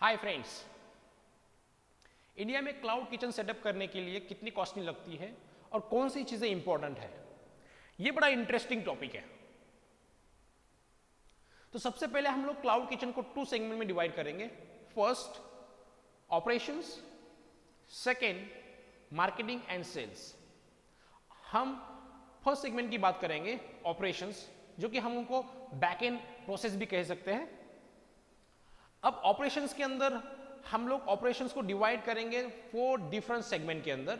Hi friends, India में cloud kitchen setup करने के लिए कितनी कॉस्टिंग लगती है और कौन सी चीजें इंपॉर्टेंट है, ये बड़ा इंटरेस्टिंग टॉपिक है। तो सबसे पहले हम लोग क्लाउड किचन को टू सेगमेंट में डिवाइड करेंगे। First operations, second marketing and sales. हम फर्स्ट सेगमेंट की बात करेंगे ऑपरेशंस, जो कि हम उनको बैक एंड प्रोसेस भी कह सकते हैं। अब ऑपरेशंस के अंदर हम लोग ऑपरेशंस को डिवाइड करेंगे 4 डिफरेंट सेगमेंट के अंदर।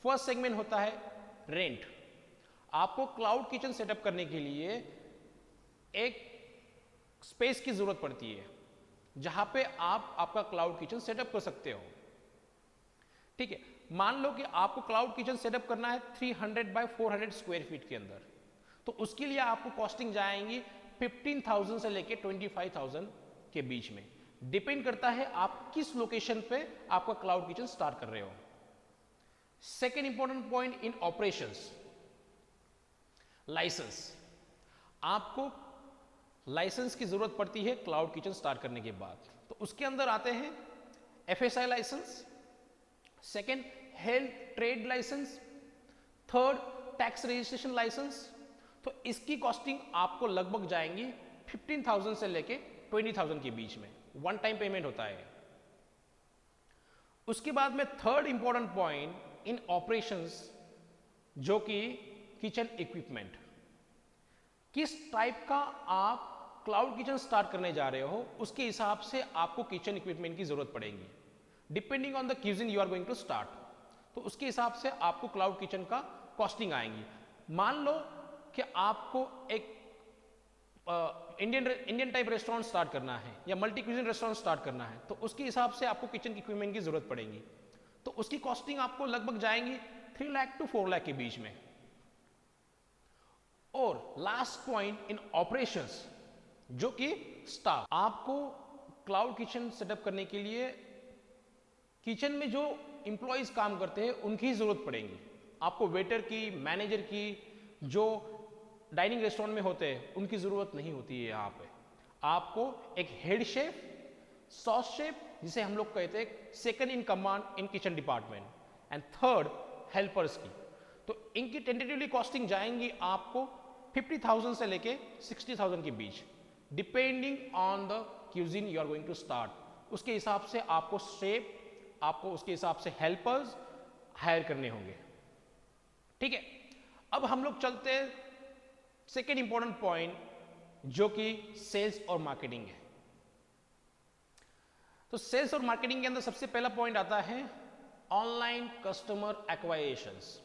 फर्स्ट सेगमेंट होता है रेंट। आपको क्लाउड किचन सेटअप करने के लिए एक स्पेस की जरूरत पड़ती है जहां पे आप आपका क्लाउड किचन सेटअप कर सकते हो। ठीक है, मान लो कि आपको क्लाउड किचन सेटअप करना है 300 बाय 400 स्क्वायर फीट के अंदर, तो उसके लिए आपको कॉस्टिंग जाएंगी 15,000 से लेके 25,000 के बीच में। डिपेंड करता है आप किस लोकेशन पे आपका क्लाउड किचन स्टार्ट कर रहे हो। Second important point in operations, license. आपको लाइसेंस की जरूरत पड़ती है क्लाउड किचन स्टार्ट करने के बाद। तो उसके अंदर आते हैं FSI license, second health trade license, third tax registration license. तो इसकी कॉस्टिंग आपको लगभग जाएंगी 15,000 से लेके 20,000 के बीच में। वन टाइम पेमेंट होता है। उसके बाद में third important point in operations, जो कि किचन इक्विपमेंट। किस टाइप का आप क्लाउड किचन स्टार्ट करने जा रहे हो, उसके हिसाब से आपको किचन इक्विपमेंट की जरूरत पड़ेगी। Depending on the cuisine you are going to start, तो उसके हिसाब से आपको क्लाउड किचन का कॉस्टिंग आएंगी। मान लो कि आपको एक इंडियन टाइप रेस्टोरेंट स्टार्ट करना है या मल्टी क्यूजिन रेस्टोरेंट स्टार्ट करना है, तो उसके हिसाब से आपको किचन इक्विपमेंट की जरूरत पड़ेगी। तो उसकी कॉस्टिंग आपको लगभग जाएंगी 3 लाख टू 4 लाख के बीच में। और लास्ट पॉइंट इन ऑपरेशंस, जो कि स्टाफ। आपको क्लाउड किचन सेटअप करने के लिए किचन में जो इंप्लॉइज काम करते हैं उनकी जरूरत पड़ेगी। आपको वेटर की, मैनेजर की, जो डाइनिंग रेस्टोरेंट में होते हैं उनकी जरूरत नहीं होती है। यहाँ पे आपको एक हेड शेफ, सॉस शेफ, जिसे हम लोग कहते हैं second in command in kitchen department, and third helpers की। तो इनकी टेंटेटिवली कॉस्टिंग जाएंगी आपको 50,000 से लेके 60,000 के बीच, depending on the cuisine you are going to start. उसके हिसाब से आपको शेफ, आपको उसके हिसाब से हेल्पर्स हायर करने होंगे। ठीक है, अब हम लोग चलते हैं सेकेंड इंपॉर्टेंट पॉइंट, जो कि सेल्स और मार्केटिंग है। तो सेल्स और मार्केटिंग के अंदर सबसे पहला पॉइंट आता है ऑनलाइन कस्टमर एक्वाइजेशंस।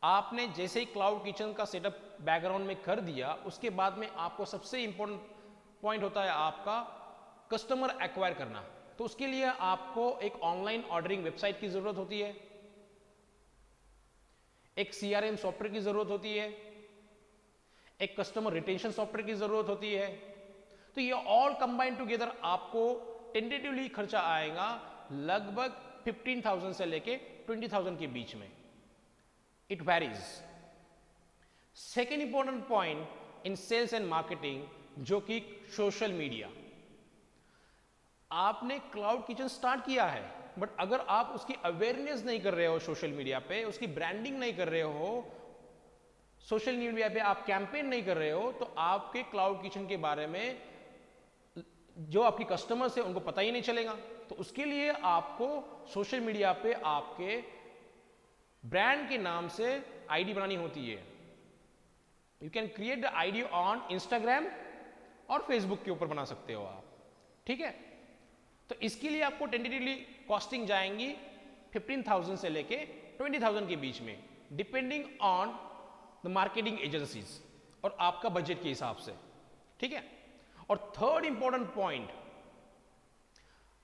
आपने जैसे ही क्लाउड किचन का सेटअप बैकग्राउंड में कर दिया, उसके बाद में आपको सबसे इंपॉर्टेंट पॉइंट होता है आपका कस्टमर एक्वायर करना। तो उसके लिए आपको एक ऑनलाइन ऑर्डरिंग वेबसाइट की जरूरत होती है, एक CRM सॉफ्टवेयर की जरूरत होती है, एक कस्टमर रिटेंशन सॉफ्टवेयर की जरूरत होती है। तो ये ऑल कंबाइंड टुगेदर आपको टेंटेटिवली खर्चा आएगा लगभग 15,000 से लेके 20,000 के बीच में। It varies. Second important point in sales and marketing, जो कि सोशल मीडिया। आपने क्लाउड किचन स्टार्ट किया है, बट अगर आप उसकी अवेयरनेस नहीं कर रहे हो सोशल मीडिया पे, उसकी ब्रांडिंग नहीं कर रहे हो, सोशल मीडिया पे आप कैंपेन नहीं कर रहे हो, तो आपके क्लाउड किचन के बारे में जो आपके कस्टमर्स हैं उनको पता ही नहीं चलेगा। तो उसके लिए आपको सोशल मीडिया पे आपके ब्रांड के नाम से आईडी बनानी होती है। You can create the ID on Instagram और फेसबुक के ऊपर बना सकते हो आप। ठीक है, तो इसके लिए आपको टेंटेटिवली कॉस्टिंग जाएंगी 15,000 से लेके 20,000 के बीच में, depending on the marketing agencies और आपका बजट के हिसाब से। ठीक है, और थर्ड इंपॉर्टेंट पॉइंट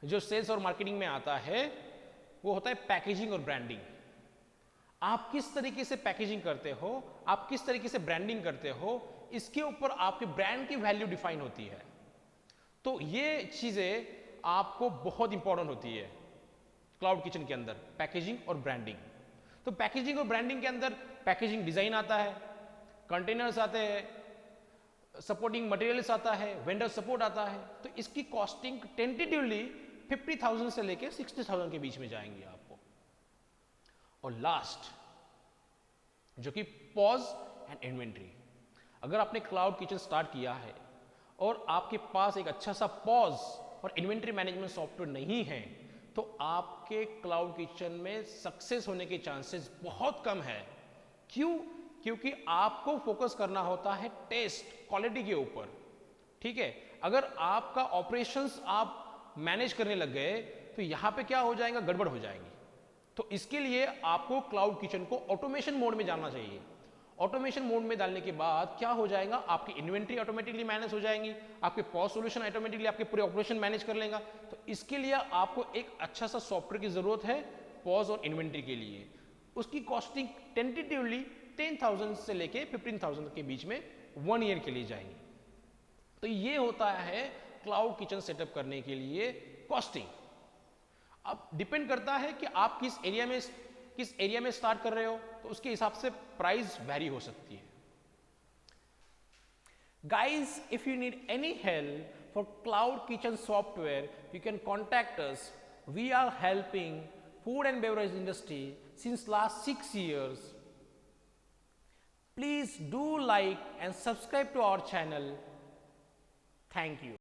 जो सेल्स और मार्केटिंग में आता है, वो होता है पैकेजिंग और ब्रांडिंग। आप किस तरीके से पैकेजिंग करते हो, आप किस तरीके से ब्रांडिंग करते हो, इसके ऊपर आपके ब्रांड की वैल्यू डिफाइन होती है। तो ये चीजें आपको बहुत इंपॉर्टेंट होती है क्लाउड किचन के अंदर, पैकेजिंग और ब्रांडिंग। तो पैकेजिंग और ब्रांडिंग के अंदर पैकेजिंग डिजाइन आता है, कंटेनर्स आते हैं, सपोर्टिंग मटेरियल्स आता है, वेंडर सपोर्ट आता है, तो इसकी कॉस्टिंग टेंटेटिवली 50,000 से लेके 60,000 के बीच में जाएंगे आपको। और लास्ट जो कि पॉज एंड इन्वेंट्री। अगर आपने क्लाउड किचन स्टार्ट किया है और आपके पास एक अच्छा सा पॉज और इन्वेंट्री मैनेजमेंट सॉफ्टवेयर नहीं है, तो आपके क्लाउड किचन में सक्सेस होने के चांसेस बहुत कम है। क्यों? क्योंकि आपको फोकस करना होता है टेस्ट, क्वालिटी के ऊपर। ठीक है, अगर आपका ऑपरेशंस आप मैनेज करने लग गए तो यहां पे क्या हो जाएगा, गड़बड़ हो जाएगी। तो इसके लिए आपको क्लाउड किचन को ऑटोमेशन मोड में जाना चाहिए। ऑटोमेशन मोड में डालने के बाद क्या हो जाएगा, आपकी इन्वेंट्री ऑटोमेटिकली मैनेज हो जाएंगी, आपके पॉज सॉल्यूशन ऑटोमेटिकली आपके पूरे ऑपरेशन मैनेज कर लेगा। तो इसके लिए आपको एक अच्छा सा सॉफ्टवेयर की जरूरत है पॉज और इन्वेंट्री के लिए। उसकी कॉस्टिंग टेंटेटिवली 10,000 से लेके 15,000 के बीच में 1 ईयर के लिए जाएंगे। तो ये होता है क्लाउड किचन सेटअप करने के लिए कॉस्टिंग। अब डिपेंड करता है कि आप किस एरिया में स्टार्ट कर रहे हो, तो उसके हिसाब से प्राइस वैरी हो सकती है। Guys, if you need any help for cloud kitchen software, you can contact us. We are helping food and beverage industry since last 6 years. Please do like and subscribe to our channel. Thank you.